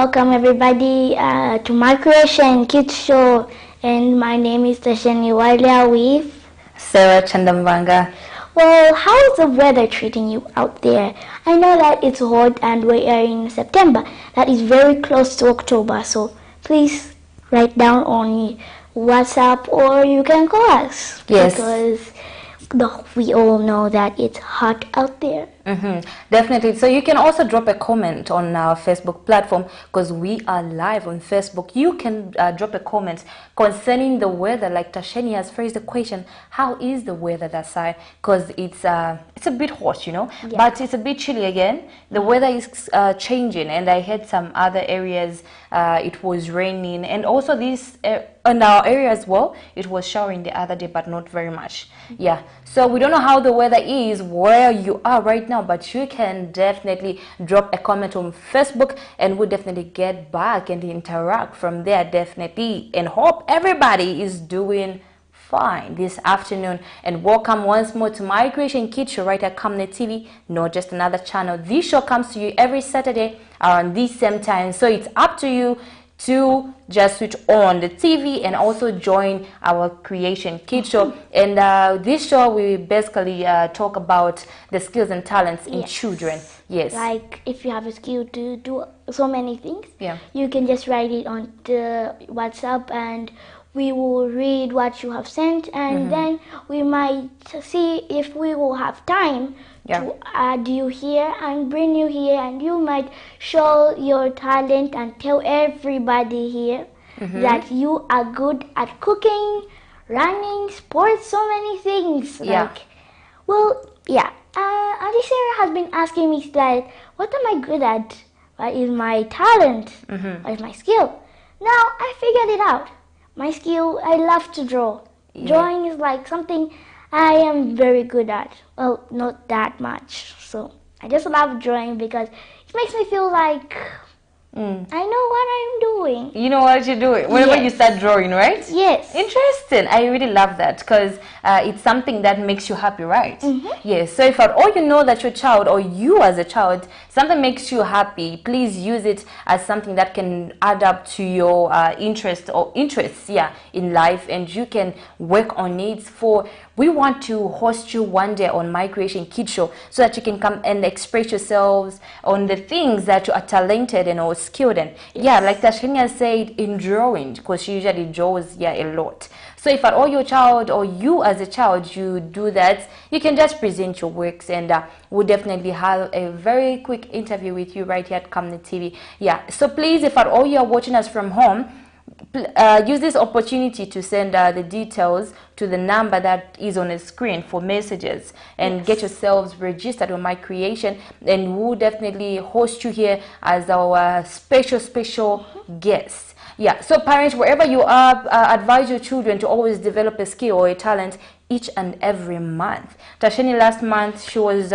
Welcome everybody to my Creation Kids Show, and my name is Tashani Walia with Sarah Chandamvanga. Well, how is the weather treating you out there? I know that it's hot and we are in September. That is very close to October, so please write down on WhatsApp or you can call us. Yes. Because we all know that it's hot out there. Definitely. So you can also drop a comment on our Facebook platform because we are live on Facebook. You can drop a comment concerning the weather. Like Tasheni has phrased the question, how is the weather that side? Because it's a bit hot, you know, but it's a bit chilly again. The weather is changing, and I heard some other areas it was raining, and also this in our area as well, it was showering the other day, but not very much. Yeah, so we don't know how the weather is where you are right now, but you can definitely drop a comment on Facebook and we'll definitely get back and interact from there, definitely. And hope everybody is doing fine this afternoon. And welcome once more to My Creation Kids Show right at Camnet TV, not just another channel. This show comes to you every Saturday around this same time, so it's up to you to just switch on the TV and also join our Creation Kids Show. And this show we basically talk about the skills and talents in children. Yes. Like if you have a skill to do so many things, you can just write it on the WhatsApp and we will read what you have sent, and then we might see if we will have time to add you here and bring you here, and you might show your talent and tell everybody here that you are good at cooking, running, sports, so many things. Auntie Sarah has been asking me like, what am I good at? What is my talent? What is my skill? Now I figured it out. My skill, I love to draw. Drawing is like something I am very good at. Well, not that much. So I just love drawing because it makes me feel like I know what I'm doing. You know what you're doing whenever you start drawing, right? Yes. Interesting. I really love that because it's something that makes you happy, right? Yes. So if at all you know that your child or you as a child, something makes you happy, please use it as something that can add up to your interests in life, and you can work on it. We want to host you one day on My Creation Kids Show so that you can come and express yourselves on the things that you are talented and or skilled in. Yeah, like Tashenia said, in drawing, because she usually draws a lot. So if at all your child or you as a child, you do that, you can just present your works, and we'll definitely have a very quick interview with you right here at Camnet TV. Yeah, so please, if at all you are watching us from home, use this opportunity to send the details to the number that is on the screen for messages, and get yourselves registered on My Creation, and we'll definitely host you here as our special guest. Yeah, so parents, wherever you are, advise your children to always develop a skill or a talent each and every month. Tasheni, last month she was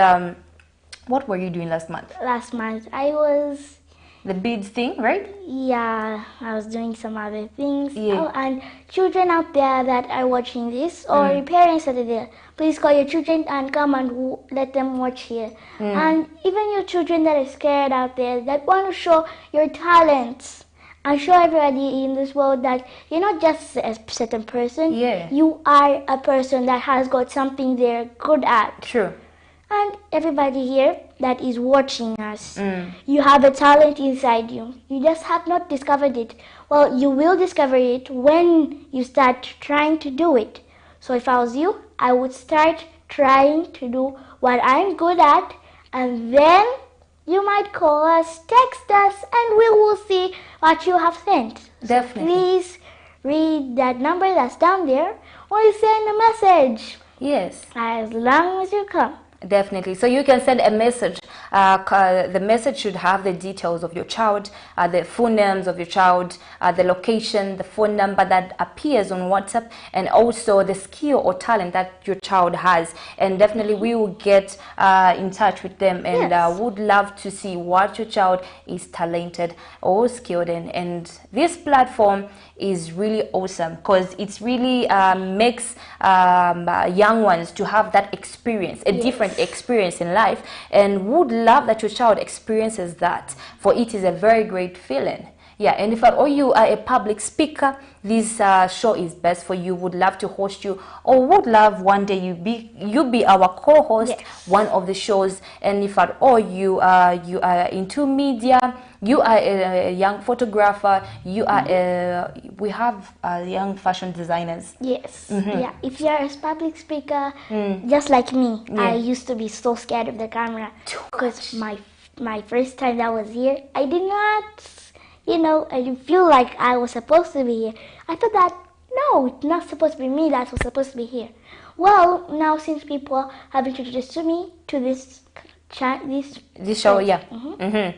what were you doing last month? Last month I was the beads thing, right? Yeah, I was doing some other things. Oh, and children out there that are watching this, or your parents that are there, please call your children and come and let them watch here. And even your children that are scared out there, that want to show your talents and show everybody in this world that you're not just a certain person. You are a person that has got something they're good at. True. And everybody here that is watching us, you have a talent inside you. You just have not discovered it. Well, you will discover it when you start trying to do it. So if I was you, I would start trying to do what I'm good at, and then you might call us, text us, and we will see what you have sent. Definitely. So please read that number that's down there, or send a message. Yes. As long as you come. Definitely. So you can send a message. The message should have the details of your child, the full names of your child, the location, the phone number that appears on WhatsApp, and also the skill or talent that your child has. And definitely we will get in touch with them, and would love to see what your child is talented or skilled in. And this platform is really awesome because it's really makes young ones to have that experience, a different different experience in life, and would love that your child experiences that, for it is a very great feeling. Yeah, and if at all you are a public speaker, this show is best for you. Would love to host you, or would love one day you be our co-host, yes, one of the shows. And if at all you are into media, you are a young photographer, you are we have young fashion designers. yes, yeah. If you're a public speaker, just like me, I used to be so scared of the camera because my first time that was here, I did not. I didn't feel like I was supposed to be here. I thought that, no, it's not supposed to be me that was supposed to be here. Well, now since people have introduced to me to this show, yeah.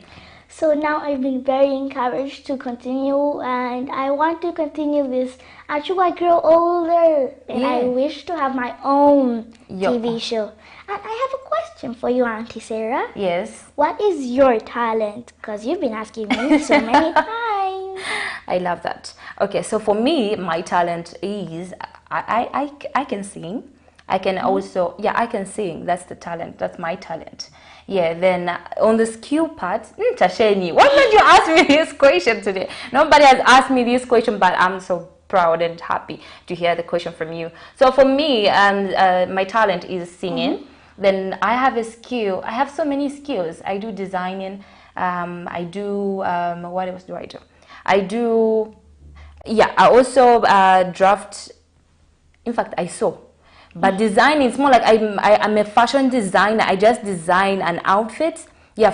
So now I've been very encouraged to continue, and I want to continue this until I grow older. And I wish to have my own TV show. And I have a question for you, Auntie Sarah. Yes. What is your talent? Because you've been asking me so many times. I love that. Okay, so for me, my talent is I can sing. I can also, I can sing. That's the talent. That's my talent. Yeah, then on the skill part, Tasheni, why did you ask me this question today? Nobody has asked me this question, but I'm so proud and happy to hear the question from you. So for me, my talent is singing. Then I have a skill. I have so many skills. I do designing. I do, what else do I do? I also draft. In fact, I sew. But design is more like I'm a fashion designer. I just design an outfit,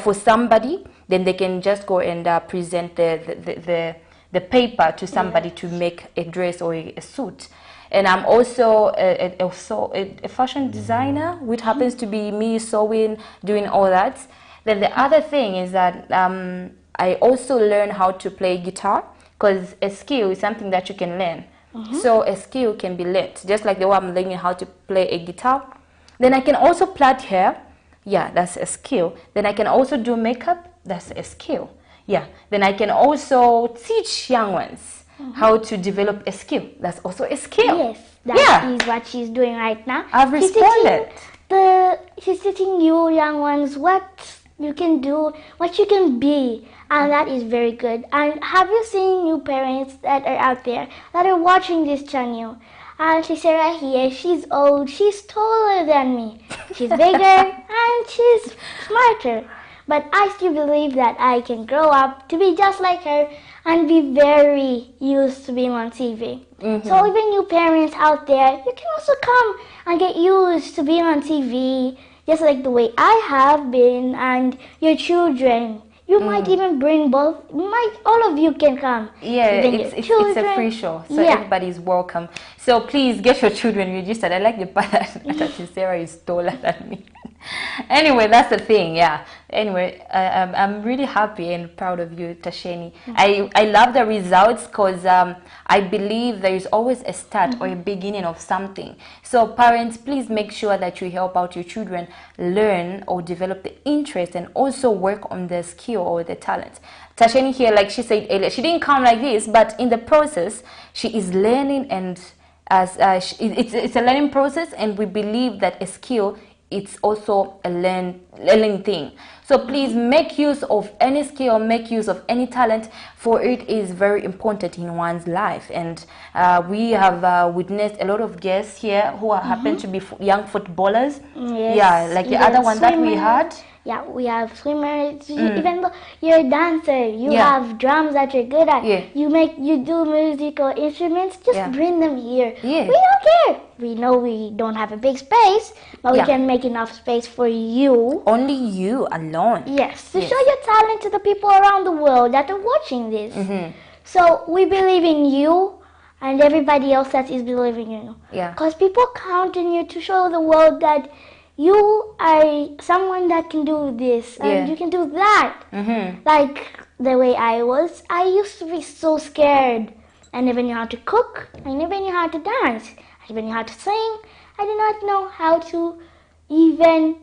for somebody. Then they can just go and present the paper to somebody to make a dress or a suit. And I'm also a fashion designer, which happens to be me sewing, doing all that. Then the other thing is that I also learn how to play guitar, because a skill is something that you can learn. So a skill can be learned, just like the way I'm learning how to play a guitar. Then I can also plait hair. Yeah, that's a skill. Then I can also do makeup. That's a skill. Yeah. Then I can also teach young ones how to develop a skill. That's also a skill. Yes, that is what she's doing right now. I've responded. She's teaching you young ones what you can do, what you can be. And that is very good. And have you seen new parents that are out there that are watching this channel? And Sarah here, she's old, she's taller than me. She's bigger and she's smarter. But I still believe that I can grow up to be just like her and be very used to being on TV. So even you parents out there, you can also come and get used to being on TV, just like the way I have been, and your children. You might even bring both. All of you can come. Yeah, it's a free show, so everybody is welcome. So please get your children registered. I like the part that Sarah is taller than me. Anyway, that's the thing. Yeah. Anyway, I'm really happy and proud of you, Tasheni. I love the results, because I believe there is always a start or a beginning of something. So parents, please make sure that you help out your children learn or develop the interest, and also work on the skill or the talent. Tasheni here, like she said earlier, she didn't come like this, but in the process, she is learning, and it's a learning process, and we believe that a skill, it's also a learning thing. So please make use of any skill, make use of any talent, for it is very important in one's life. And we have witnessed a lot of guests here who happen to be young footballers. Yes. Yeah, like the other one that we had. Yeah, we have swimmers. Even though you're a dancer, you have drums that you're good at. Yeah. You do musical instruments. Just bring them here. Yeah. We don't care. We know we don't have a big space, but we can make enough space for you. Only you alone. Yes, to show your talent to the people around the world that are watching this. So we believe in you, and everybody else that is believing in you. Yeah. Because people count on you to show the world that you are someone that can do this and you can do that. Like the way I was. I used to be so scared. I never knew how to cook. I never knew how to dance. I never knew how to sing. I did not know how to even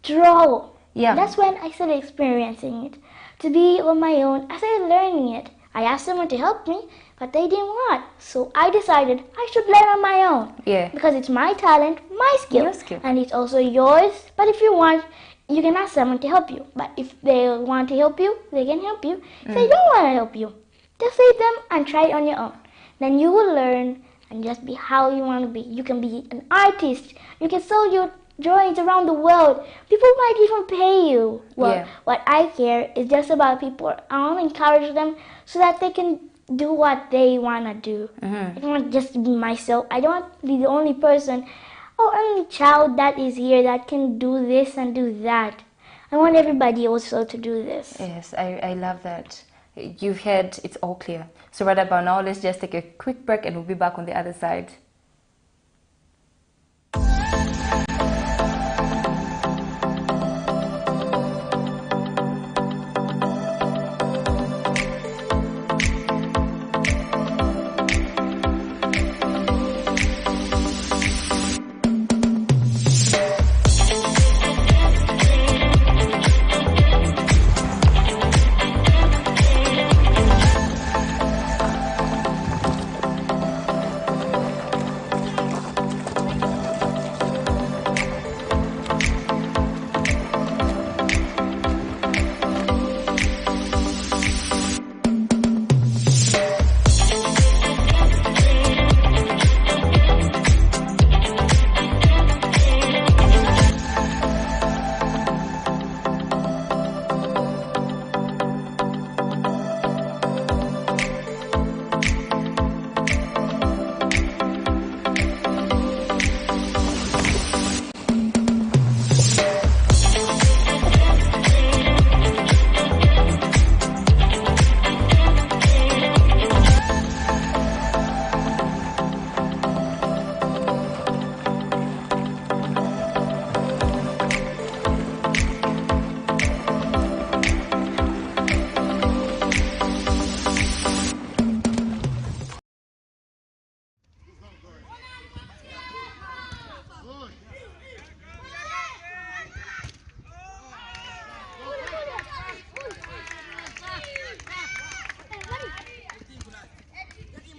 draw. Yeah. That's when I started experiencing it. To be on my own, I started learning it. I asked someone to help me, but they didn't want. So I decided I should learn on my own. Yeah. Because it's my talent, my skill. Your skill. And it's also yours. But if you want, you can ask someone to help you. But if they want to help you, they can help you. If they don't want to help you, just leave them and try it on your own. Then you will learn and just be how you want to be. You can be an artist. You can sell your drawings around the world. People might even pay you. Well, what I care is just about people. I want to encourage them so that they can do what they want to do. I don't want just to be myself. I don't want to be the only person, only child that is here that can do this and do that. I want everybody also to do this. Yes, I love that. You've heard it's all clear. So right about now, let's just take a quick break and we'll be back on the other side.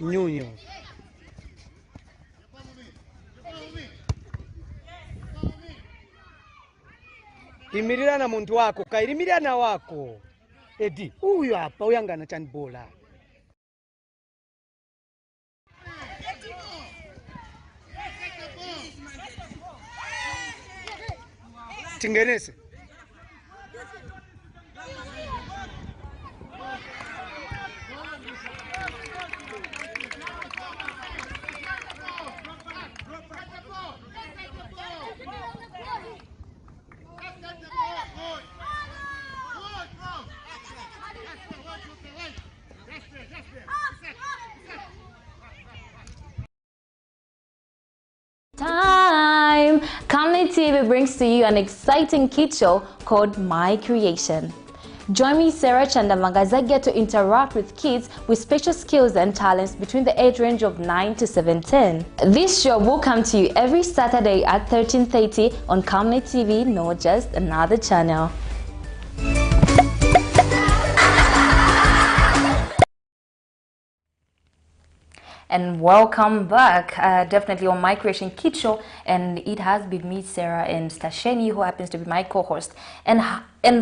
Nyunyo. Imirira na muntu wako, kairimirira na wako. Edi, huyu hapa, uyangana chanbola. Tingenese. Time! Camnet TV brings to you an exciting kid show called My Creation. Join me, Sarah Chandamanga, as I get to interact with kids with special skills and talents between the age range of 9 to 17. This show will come to you every Saturday at 13:30 on Camnet TV, not just another channel. And welcome back, definitely on My Creation Kid Show, and it has been me, Sarah, and Stasheni, who happens to be my co-host. And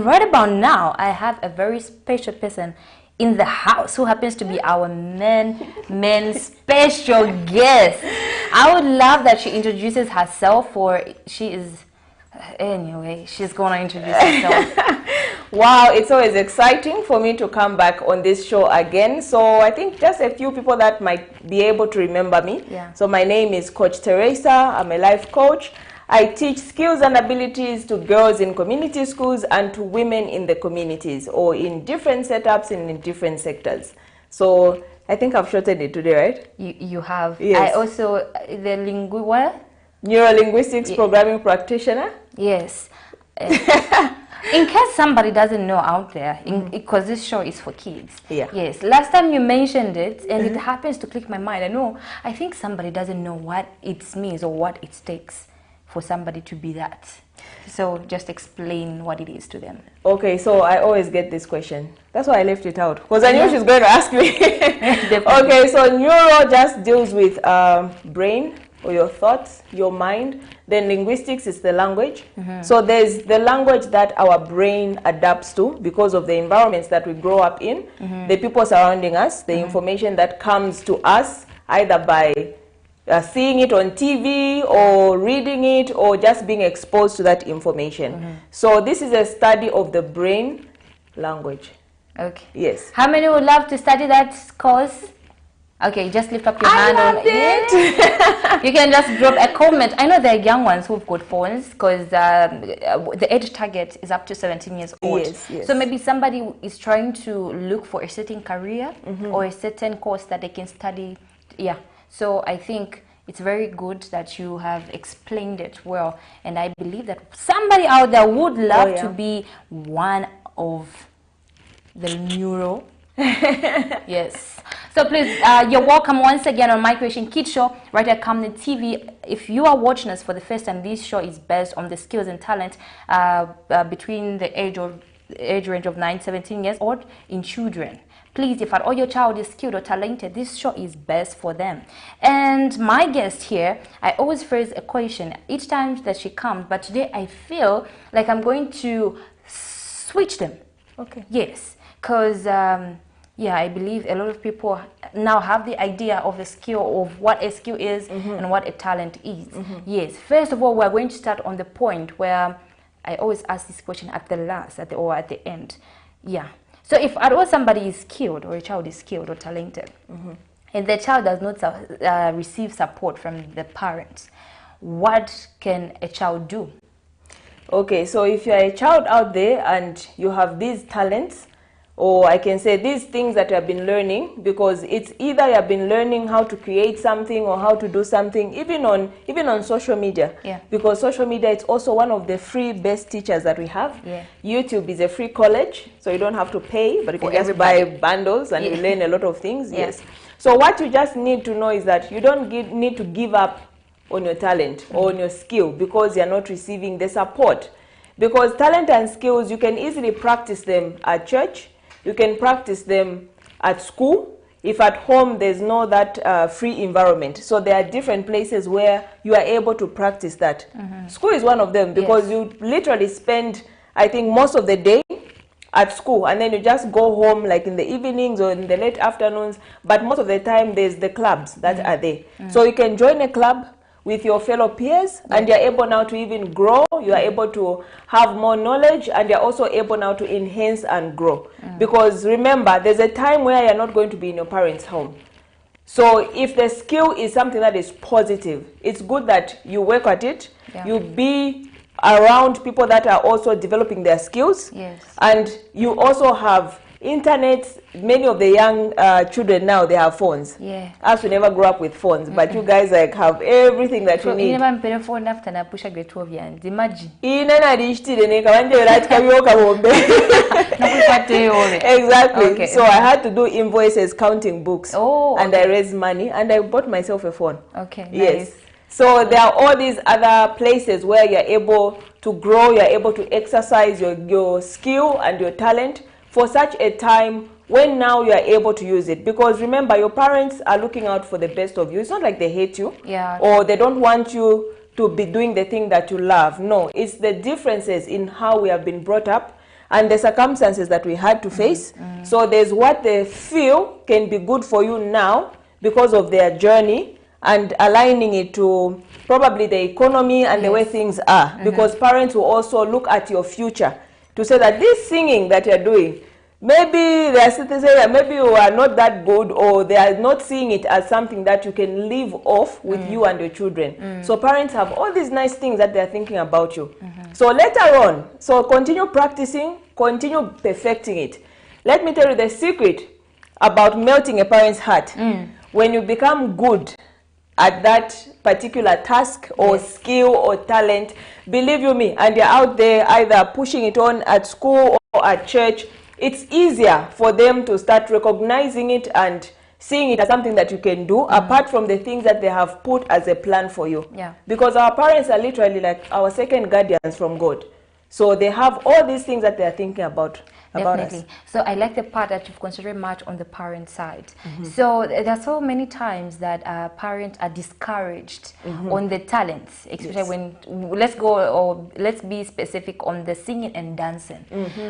right about now, I have a very special person in the house who happens to be our main special guest. I would love that she introduces herself, for she is, anyway, she's going to introduce herself. Wow, it's always exciting for me to come back on this show again. So I think just a few people that might be able to remember me. Yeah. So my name is Coach Teresa. I'm a life coach. I teach skills and abilities to girls in community schools and to women in the communities, or in different setups and in different sectors. So I think I've shortened it today, right? You have. Yes. I also, the Neurolinguistics programming practitioner. Yes. In case somebody doesn't know out there, because this show is for kids. Yeah. Yes. Last time you mentioned it, and it happens to click my mind. I think somebody doesn't know what it means or what it takes for somebody to be that. So just explain what it is to them. Okay, so I always get this question. That's why I left it out, because I knew she's going to ask me. Okay, so neuro just deals with brain, or your thoughts, your mind. Then linguistics is the language. So there's the language that our brain adapts to because of the environments that we grow up in, the people surrounding us, the information that comes to us either by seeing it on TV or reading it or just being exposed to that information. So this is a study of the brain language. Okay. Yes. How many would love to study that course? Okay, just lift up your hand. I love it. You can just drop a comment. I know there are young ones who've got phones because the age target is up to 17 years old. Yes, yes. So maybe somebody is trying to look for a certain career or a certain course that they can study. Yeah. So I think it's very good that you have explained it well. And I believe that somebody out there would love to be one of the neuro. Yes. So please, you're welcome once again on My Creation Kids Show right at Camnet TV. If you are watching us for the first time, this show is based on the skills and talent between the age range of 9 to 17 years old in children. Please, if at all your child is skilled or talented, this show is best for them. And my guest here, I always phrase a question each time that she comes, but today I feel like I'm going to switch them. Okay. Yes, because yeah, I believe a lot of people now have the idea of a skill, of what a skill is and what a talent is. Yes, first of all, we're going to start on the point where I always ask this question at the last, at the end. Yeah. So if at all somebody is skilled, or a child is skilled or talented, and the child does not receive support from the parents, what can a child do? Okay, so if you're a child out there and you have these talents, or I can say these things that you have been learning, because it's either you have been learning how to create something or how to do something, even on social media. Yeah. Because social media is also one of the free best teachers that we have. Yeah. YouTube is a free college, so you don't have to pay, but you can just buy bundles and you learn a lot of things. Yeah. Yes. So what you just need to know is that you don't need to give up on your talent or on your skill because you're not receiving the support. Because talent and skills, you can easily practice them at church. You can practice them at school if at home there's no that free environment. So there are different places where you are able to practice that. School is one of them because you literally spend, I think, most of the day at school, and then you just go home like in the evenings or in the late afternoons. But most of the time there's the clubs that are there. So you can join a club with your fellow peers, and you're able now to even grow. You are able to have more knowledge, and you're also able now to enhance and grow. Because remember, there's a time where you're not going to be in your parents' home. So if the skill is something that is positive, it's good that you work at it. You be around people that are also developing their skills. And you also have internet. Many of the young children now, they have phones. Us, we never grew up with phones, but you guys like have everything that you need. Exactly. Okay. So I had to do invoices, counting books, and I raised money, and I bought myself a phone. Yes. So there are all these other places where you're able to grow, you're able to exercise your skill and your talent for such a time when now you are able to use it. Because remember, your parents are looking out for the best of you. It's not like they hate you or they don't want you to be doing the thing that you love. No, it's the differences in how we have been brought up and the circumstances that we had to face. So there's what they feel can be good for you now because of their journey, and aligning it to probably the economy and the way things are. Because parents will also look at your future to say that this singing that you're doing, maybe they're saying that maybe you are not that good, or they are not seeing it as something that you can live off with you and your children. So parents have all these nice things that they're thinking about you. So later on, so continue practicing, continue perfecting it. Let me tell you the secret about melting a parent's heart. When you become good at that particular task or skill or talent, believe you me, and you're out there either pushing it on at school or at church, it's easier for them to start recognizing it and seeing it as something that you can do, apart from the things that they have put as a plan for you. Yeah. Because our parents are literally like our second guardians from God. So they have all these things that they are thinking about Definitely. us. So I like the part that you've considered much on the parent side. So there are so many times that parents are discouraged on the talents, especially when let's be specific on the singing and dancing,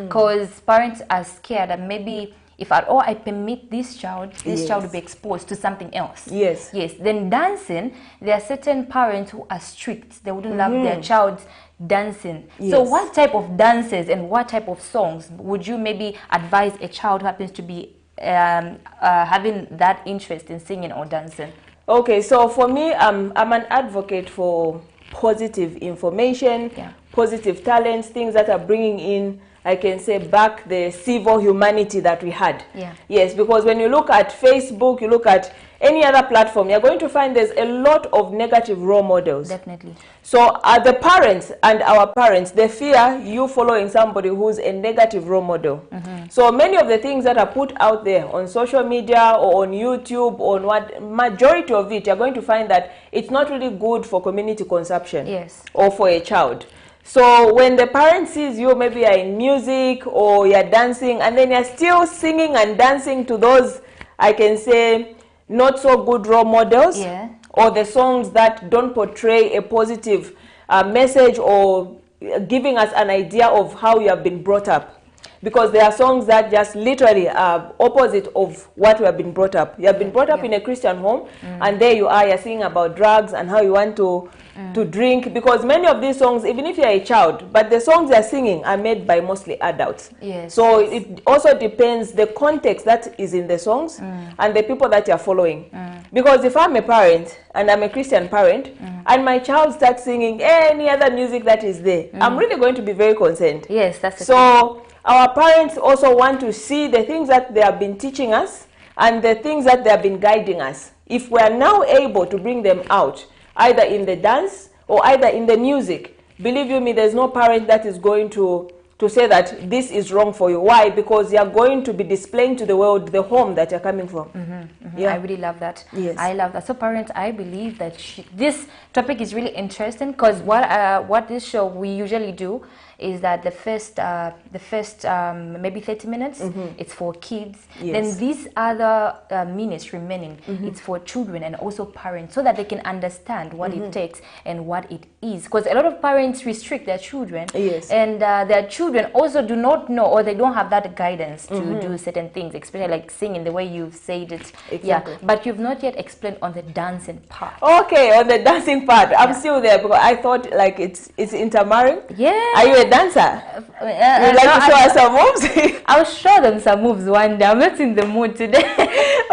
because parents are scared that maybe if at all I permit this child will be exposed to something else. Yes. Yes. Then dancing, there are certain parents who are strict. They wouldn't love their child dancing. Yes. So what type of dances and what type of songs would you maybe advise a child who happens to be having that interest in singing or dancing? Okay, so for me, I'm an advocate for positive information, positive talents, things that are bringing in, I can say, back the civil humanity that we had. Yeah. Yes, because when you look at Facebook, you look at any other platform, you're going to find there's a lot of negative role models. Definitely. So the parents and our parents, they fear you following somebody who's a negative role model. So many of the things that are put out there on social media or on YouTube, on what majority of it, you're going to find that it's not really good for community consumption. Yes. Or for a child. So when the parent sees you, maybe you're in music or you're dancing, and then you're still singing and dancing to those, I can say, not so good role models, or the songs that don't portray a positive message or giving us an idea of how you have been brought up. Because there are songs that just literally are opposite of what we have been brought up. You have been brought up in a Christian home, and there you are, you're singing about drugs and how you want to drink. Because many of these songs, even if you're a child, but the songs they're singing are made by mostly adults. Yes. So it also depends the context that is in the songs and the people that you're following. Because if I'm a parent and I'm a Christian parent and my child starts singing any other music that is there, I'm really going to be very concerned. Yes, that's the so our parents also want to see the things that they have been teaching us and the things that they have been guiding us. If we are now able to bring them out, either in the dance or either in the music, believe you me, there's no parent that is going to say that this is wrong for you. Why? Because you're going to be displaying to the world the home that you're coming from. I really love that. Yes. I love that. So parents, I believe that this topic is really interesting, because what this show we usually do is that the first maybe 30 minutes it's for kids. Then these other minutes remaining it's for children and also parents, so that they can understand what it takes and what it is. Because a lot of parents restrict their children, and their children also do not know, or they don't have that guidance to do certain things, especially like singing, the way you've said it. Exactly. But you've not yet explained on the dancing part. Okay, on the dancing part, I'm still there, because I thought like it's intermarrying. Yeah. Are you a dancer? You'd like to show us some moves? I'll show them some moves one day. I'm not in the mood today.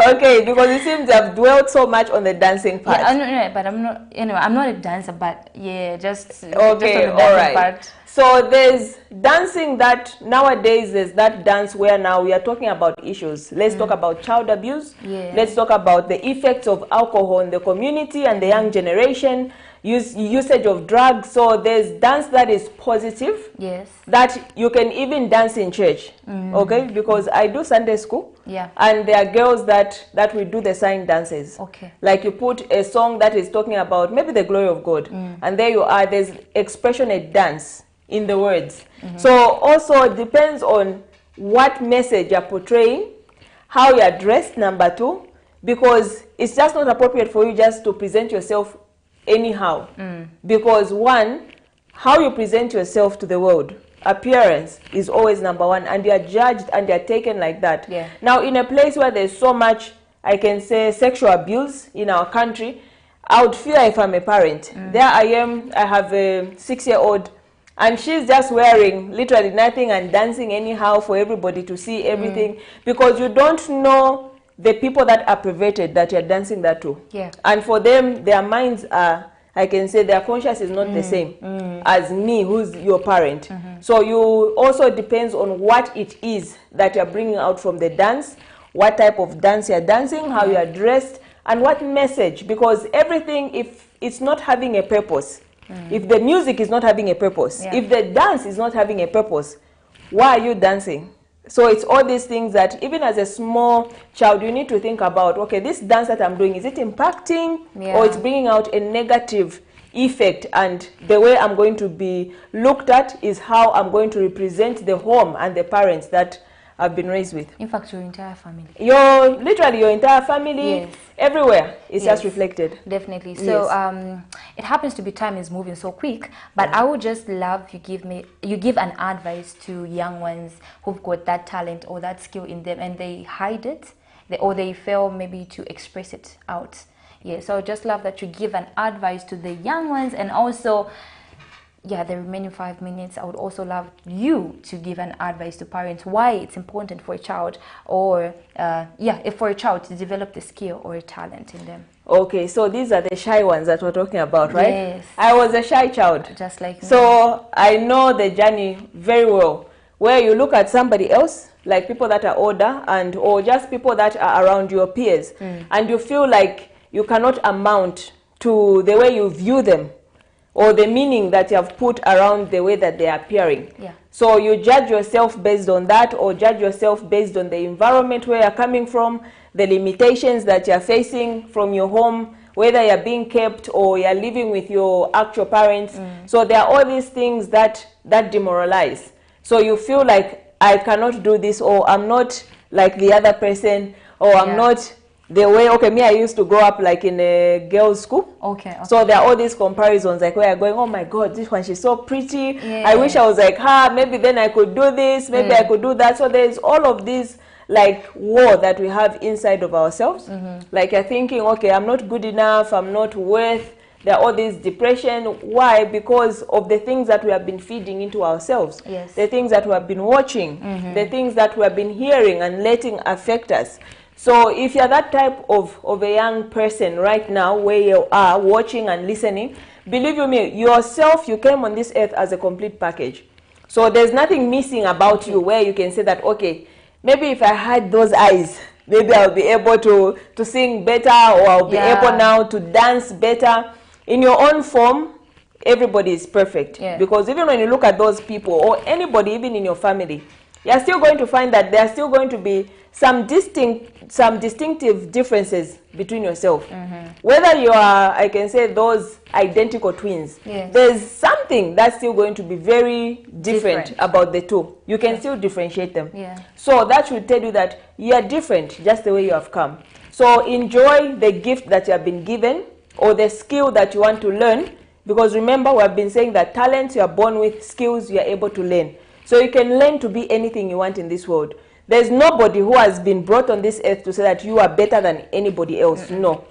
Okay, because it seems I've dwelled so much on the dancing part. No, but I'm not. I'm not a dancer, but just just on Okay, the all dancing right. part. So there's dancing that nowadays, there's that dance where now we are talking about issues. Let's talk about child abuse. Let's talk about the effects of alcohol in the community and the young generation, usage of drugs. So there's dance that is positive. Yes. That you can even dance in church. Okay, because I do Sunday school. Yeah. And there are girls that we do the sign dances. Okay. Like you put a song that is talking about maybe the glory of God, and there you are, there's expressionate dance in the words. So also it depends on what message you're portraying, how you're dressed, number two, because it's just not appropriate for you just to present yourself anyhow. Because one, how you present yourself to the world, appearance is always number one, and you're judged and you're taken like that. Now in a place where there's so much, I can say, sexual abuse in our country, I would fear if I'm a parent. There I am, I have a 6-year-old, and she's just wearing literally nothing and dancing anyhow for everybody to see everything, because you don't know the people that are perverted that you're dancing that to. And for them, their minds are, I can say, their conscience is not the same as me, who's your parent. So you also depends on what it is that you're bringing out from the dance, what type of dance you're dancing, how you are dressed, and what message. Because everything, if it's not having a purpose, if the music is not having a purpose, if the dance is not having a purpose, why are you dancing? So it's all these things that even as a small child, you need to think about, okay, this dance that I'm doing, is it impacting or it's bringing out a negative effect? And the way I'm going to be looked at is how I'm going to represent the home and the parents that I've been raised with. In fact, your entire family. Literally your entire family, everywhere is just reflected. Definitely. So it happens to be time is moving so quick, but I would just love you give an advice to young ones who've got that talent or that skill in them and they hide it, or they fail maybe to express it out. Yeah. So I just love that you give an advice to the young ones, and also the remaining 5 minutes, I would also love you to give an advice to parents why it's important for a child, or for a child to develop the skill or a talent in them. Okay, so these are the shy ones that we're talking about, right? Yes. I was a shy child. Just like me. So I know the journey very well, where you look at somebody else, like people that are older or just people that are around your peers, and you feel like you cannot amount to the way you view them, or the meaning that you have put around the way that they are appearing. Yeah. So you judge yourself based on that, or judge yourself based on the environment where you're coming from, the limitations that you're facing from your home, whether you're being kept or you're living with your actual parents. So there are all these things that demoralize. So you feel like, I cannot do this, or I'm not like the other person, or I'm not the way, me, I used to grow up like in a girls' school. Okay. So there are all these comparisons, like where you're going, oh my God, this one, she's so pretty. I wish I was like her. Maybe then I could do this. Maybe I could do that. So there's all of this like war that we have inside of ourselves. Like you're thinking, okay, I'm not good enough. I'm not worth. There are all this depression. Why? Because of the things that we have been feeding into ourselves. Yes. The things that we have been watching. The things that we have been hearing and letting affect us. So if you're that type of a young person right now, where you are watching and listening, believe you me, yourself, you came on this earth as a complete package. So there's nothing missing about you where you can say that, okay, maybe if I had those eyes, maybe I'll be able to sing better, or I'll be able now to dance better. In your own form, everybody is perfect. Because even when you look at those people, or anybody, even in your family, you're still going to find that there are still going to be some distinctive differences between yourself. Whether you are, I can say, those identical twins, there's something that's still going to be very different about the two. You can still differentiate them. So that should tell you that you are different just the way you have come. So enjoy the gift that you have been given, or the skill that you want to learn, because remember, we have been saying that talents you are born with, skills you are able to learn. So you can learn to be anything you want in this world. There's nobody who has been brought on this earth to say that you are better than anybody else. No.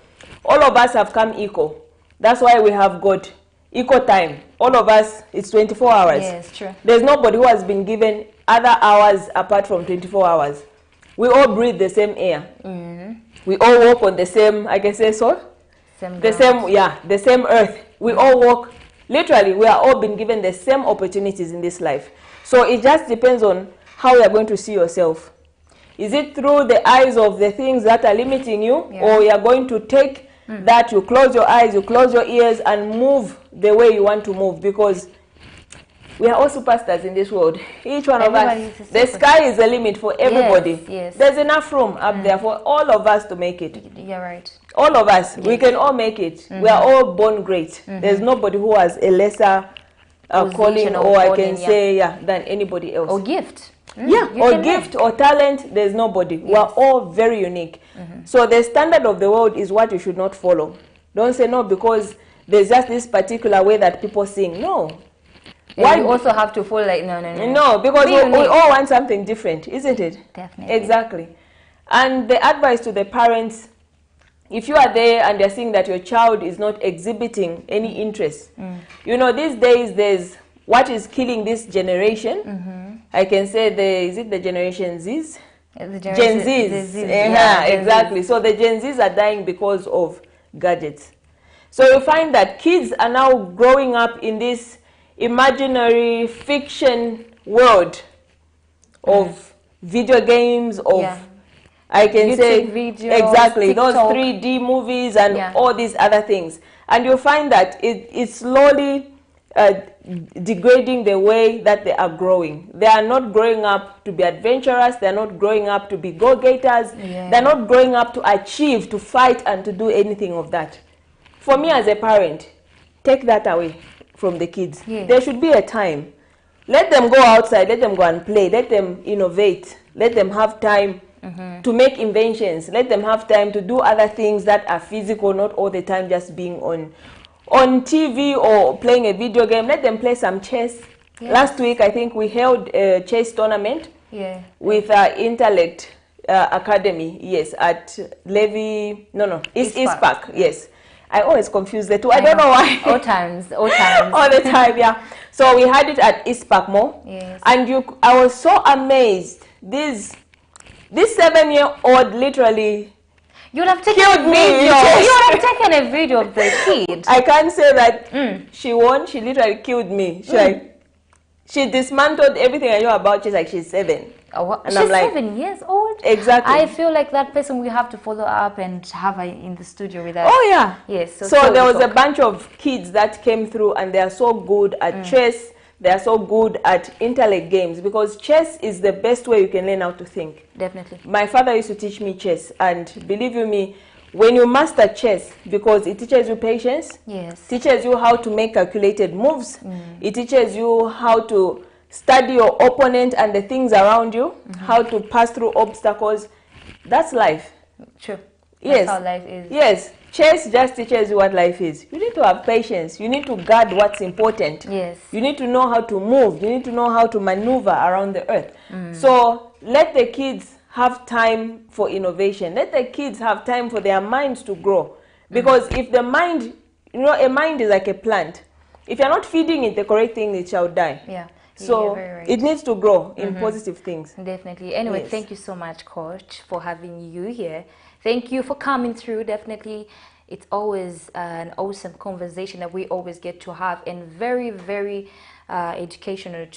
All of us have come equal. That's why we have got equal time. All of us, it's 24 hours. Yes, true. There's nobody who has been given other hours apart from 24 hours. We all breathe the same air. We all walk on the same, I can say so? The same earth. We all walk, literally, we are all been given the same opportunities in this life. So it just depends on how you are going to see yourself. Is it through the eyes of the things that are limiting you, or you are going to take that, you close your eyes, you close your ears, and move the way you want to move? Because we are all superstars in this world. Each one of us. The sky is the limit for everybody. There's enough room up there for all of us to make it. You're right. All of us. We can all make it. We are all born great. There's nobody who has a lesser calling, or I can say, than anybody else. Or gift. Or gift or talent, there's nobody. We are all very unique. So the standard of the world is what you should not follow. Don't say no because there's just this particular way that people sing. No. Why you also have to follow like no. No, because we all want something different, isn't it? Definitely. Exactly. And the advice to the parents, if you are there and they're seeing that your child is not exhibiting any interest, you know, these days there's what is killing this generation. I can say is it the Generation Zs? Gen Zs. Exactly. So the Gen Zs are dying because of gadgets. So you find that kids are now growing up in this imaginary fiction world of video games, of I can YouTube say videos, exactly TikTok. Those 3D movies and all these other things, and you find that it's slowly degrading the way that they are growing. They are not growing up to be adventurous. They are not growing up to be go-getters. Yeah. They are not growing up to achieve, to fight, and to do anything of that. For me as a parent, take that away from the kids. Yes. There should be a time. Let them go outside. Let them go and play. Let them innovate. Let them have time to make inventions. Let them have time to do other things that are physical, not all the time just being on TV or playing a video game. Let them play some chess. Yes. Last week, I think we held a chess tournament with Intellect Academy, yes, at East Park, yes. I always confuse the two. I don't know why. All times. All the time, yeah. So we had it at East Park Mall. Yes. And I was so amazed. This 7-year-old literally you'd have taken a video. You would have taken a video of the kid. I can't say that she won. She literally killed me. She dismantled everything I know about. She's like, she's 7. Oh, and she's I'm like, 7 years old? Exactly. I feel like that person we have to follow up and have her in the studio with us. Oh, yeah. Yes. So there was a bunch of kids that came through, and they are so good at chess. They are so good at intellect games, because chess is the best way you can learn how to think. Definitely. My father used to teach me chess, and believe you me, when you master chess, because it teaches you patience, yes, teaches you how to make calculated moves, it teaches you how to study your opponent and the things around you, how to pass through obstacles. That's life. True. Yes. That's how life is. Yes. Chess just teaches you what life is. You need to have patience. You need to guard what's important. Yes. You need to know how to move. You need to know how to maneuver around the earth. So let the kids have time for innovation. Let the kids have time for their minds to grow. Because if the mind, a mind is like a plant. If you're not feeding it the correct thing, it shall die. Yeah. So right. it needs to grow in positive things. Definitely. Anyway, Yes. Thank you so much, Coach, for having you here. Thank you for coming through. Definitely, it's always an awesome conversation that we always get to have, and very, very educative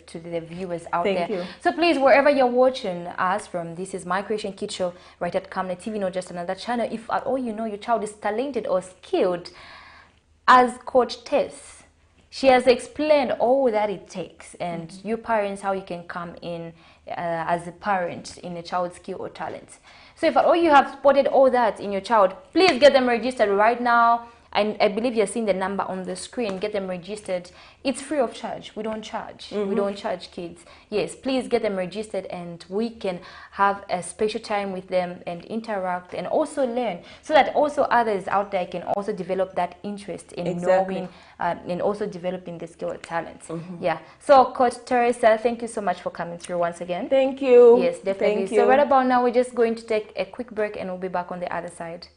to the viewers out there. Thank you. So please, wherever you're watching us from, this is My Creation Kid Show right at Camnet TV, not just another channel. If at all you know your child is talented or skilled, as Coach Tess, she has explained all that it takes, and you parents, how you can come in as a parent in a child's skill or talent. So if at all you have spotted all that in your child, please get them registered right now. I believe you're seeing the number on the screen. Get them registered. It's free of charge. We don't charge. We don't charge kids. Yes, please get them registered, and we can have a special time with them and interact and also learn, so that also others out there can also develop that interest in knowing and also developing the skill or talents. Yeah. So Coach Teresa, thank you so much for coming through once again. Thank you. Yes, definitely. Thank you. So right about now, we're just going to take a quick break, and we'll be back on the other side.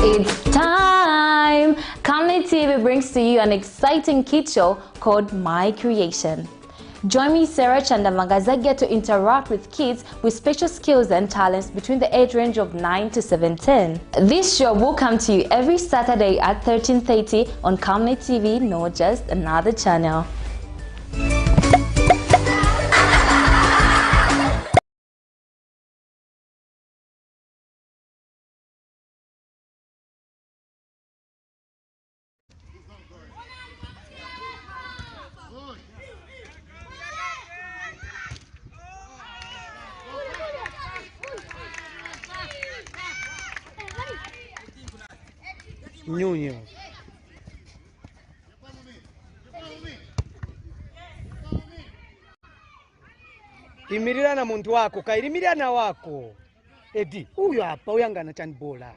It's time! Camnet TV brings to you an exciting kid show called My Creation. Join me, Sarah Chandamagaza, get to interact with kids with special skills and talents between the age range of 9 to 17. This show will come to you every Saturday at 13:30 on Camnet TV, not just another channel. Nyunyo. Imirira na muntu wako, kairimirira na wako. Edi, huyo hapa, uyangana chanbola.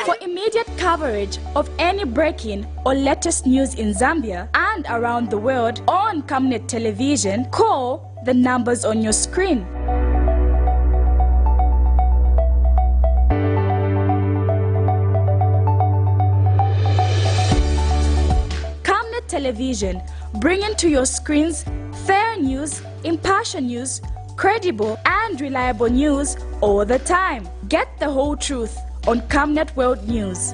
For immediate coverage of any breaking or latest news in Zambia and around the world on Camnet Television, call the numbers on your screen. Camnet Television, bringing to your screens fair news, impartial news, credible and reliable news all the time. Get the whole truth on Camnet World News.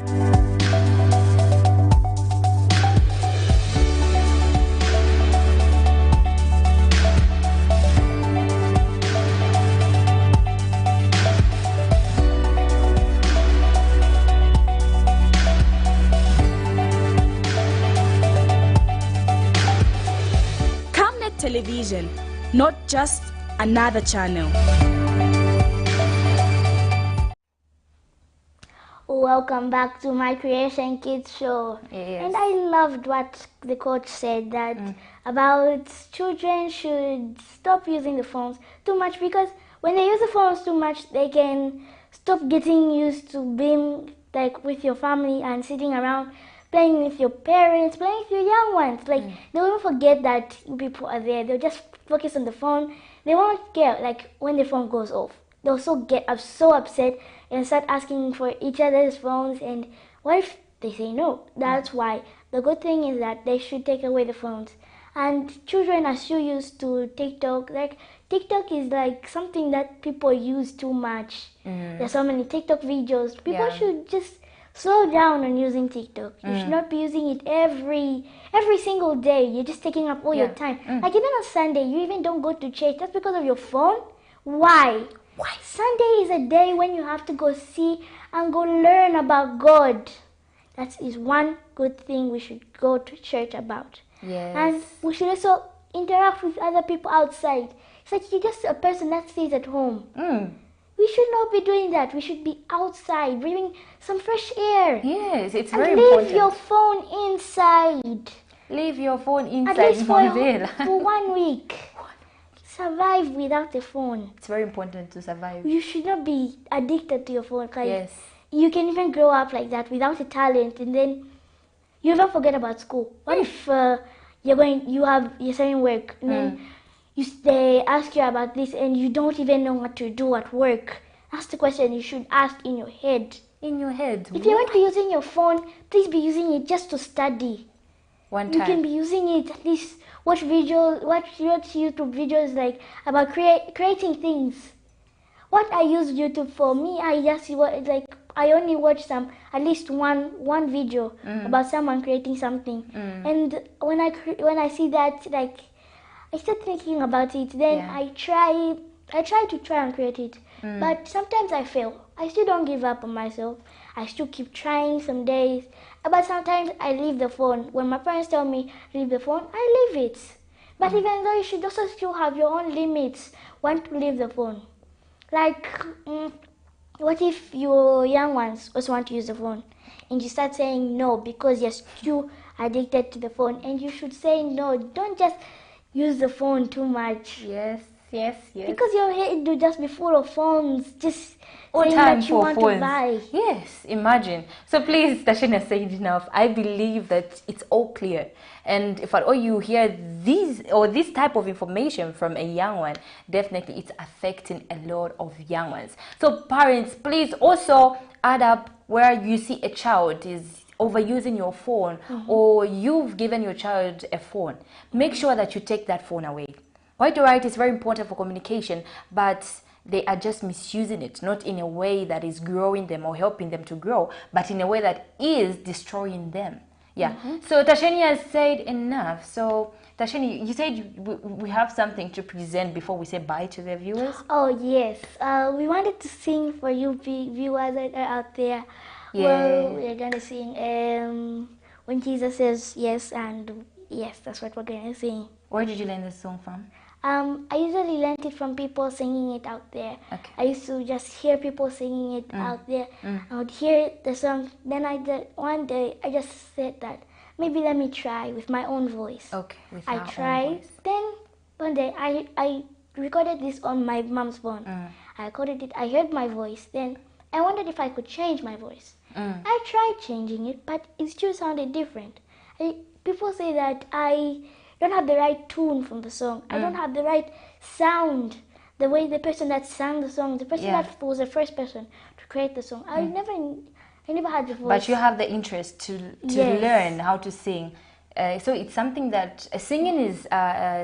Television, not just another channel. Welcome back to my Creation Kids show. Yes. And I loved what the coach said that about children should stop using the phones too much, because when they use the phones too much, they can stop getting used to being like with your family and sitting around playing with your parents, playing with your young ones. Like they won't forget that people are there. They'll just focus on the phone. They won't care like when the phone goes off. They'll so get so upset and start asking for each other's phones. And what if they say no? That's why the good thing is that they should take away the phones. And children are so used to TikTok. Like TikTok is like something that people use too much. There's so many TikTok videos. People should just slow down on using TikTok. You should not be using it every single day. You're just taking up all your time. Like even on Sunday, you even don't go to church. That's because of your phone. Why? Sunday is a day when you have to go see and go learn about God. That is one good thing we should go to church about. Yes. And we should also interact with other people outside. It's like you're just a person that stays at home. We should not be doing that. We should be outside, breathing some fresh air. Yes, it's and very important. Leave your phone inside. Leave your phone inside. At least for 1 week. Survive without a phone. It's very important to survive. You should not be addicted to your phone. Yes. You can even grow up like that without a talent, and then you even forget about school. What if you're starting work, and then they ask you about this, and you don't even know what to do at work? That's the question you should ask in your head. In your head. If you want to be using your phone, please be using it just to study. One time. You can be using it at least watch YouTube videos like about creating things. What I use YouTube for, me, I only watch at least one video about someone creating something, and when I see that, like, I start thinking about it. Then I try and create it, but sometimes I fail. I still don't give up on myself. I still keep trying some days, but sometimes I leave the phone. When my parents tell me leave the phone, I leave it. But even though, you should also still have your own limits when to leave the phone. Like, what if your young ones also want to use the phone and you start saying no because you're still addicted to the phone? And you should say no. Don't just use the phone too much. Yes. Because your head will just be full of phones, just all saying time that you for want phones. to buy. Yes, imagine. So please, Tashina said enough. I believe that it's all clear. And if at all you hear this type of information from a young one, definitely it's affecting a lot of young ones. So parents, please also add up where you see a child is overusing your phone, or you've given your child a phone. Make sure that you take that phone away. Quite right, it's very important for communication, but they are just misusing it, not in a way that is growing them or helping them to grow, but in a way that is destroying them. Yeah. So Tasheni has said enough. So Tasheni, you said we have something to present before we say bye to the viewers. Oh yes, we wanted to sing for you viewers that are out there. Yeah. Well, we're gonna sing When Jesus Says Yes, and yes, that's what we're gonna sing. Where did you learn this song from? I usually learned it from people singing it out there. Okay. I used to just hear people singing it out there. I would hear the song. Then one day I just said that maybe let me try with my own voice. Okay. With I our own tried. voice. Then one day I recorded this on my mom's phone. I recorded it. I heard my voice. Then I wondered if I could change my voice. I tried changing it, but it still sounded different. People say that I don't have the right tune from the song. I don't have the right sound. The way the person that sang the song, the person that was the first person to create the song. I never had the voice. But you have the interest to learn how to sing. So it's something that singing is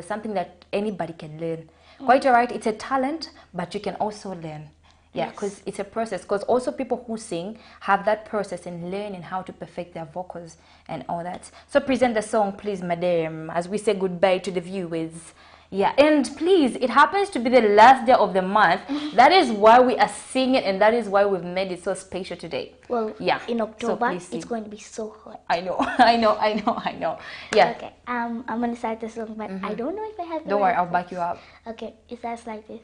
something that anybody can learn. Quite alright, it's a talent, but you can also learn. Yeah, because it's a process. Because also people who sing have that process in learning how to perfect their vocals and all that. So present the song, please, madam, as we say goodbye to the viewers. Yeah, and please, it happens to be the last day of the month. That is why we are singing, and that is why we've made it so special today. Well, yeah. in October, so it's going to be so hot. I know, I know. Yeah. Okay, I'm going to start the song, but I don't know if I have the Don't worry, right I'll back words. you up. Okay, it starts like this.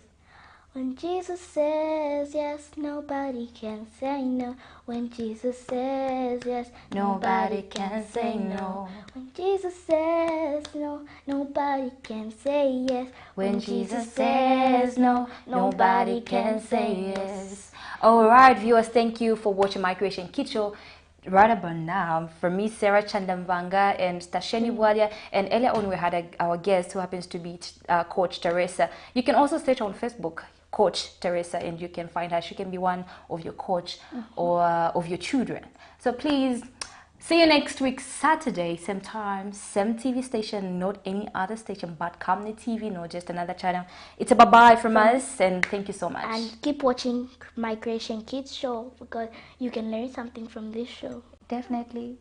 When Jesus says yes, nobody can say no. When Jesus says yes, nobody can say no. When Jesus says no, nobody can say yes. When Jesus says no, nobody can say yes. Alright, viewers, thank you for watching My Creation Kids Show. Right about now, for me, Sarah Chandamvanga and Tasheni Bwalia, and earlier on we had our guest who happens to be Coach Teresa. You can also search on Facebook, Coach Teresa, and you can find her. She can be one of your coach or of your children. So please, see you next week, Saturday, same time, same TV station, not any other station but Camnet TV, not just another channel. It's a bye-bye from us, and thank you so much. And keep watching My Creation Kids Show because you can learn something from this show. Definitely.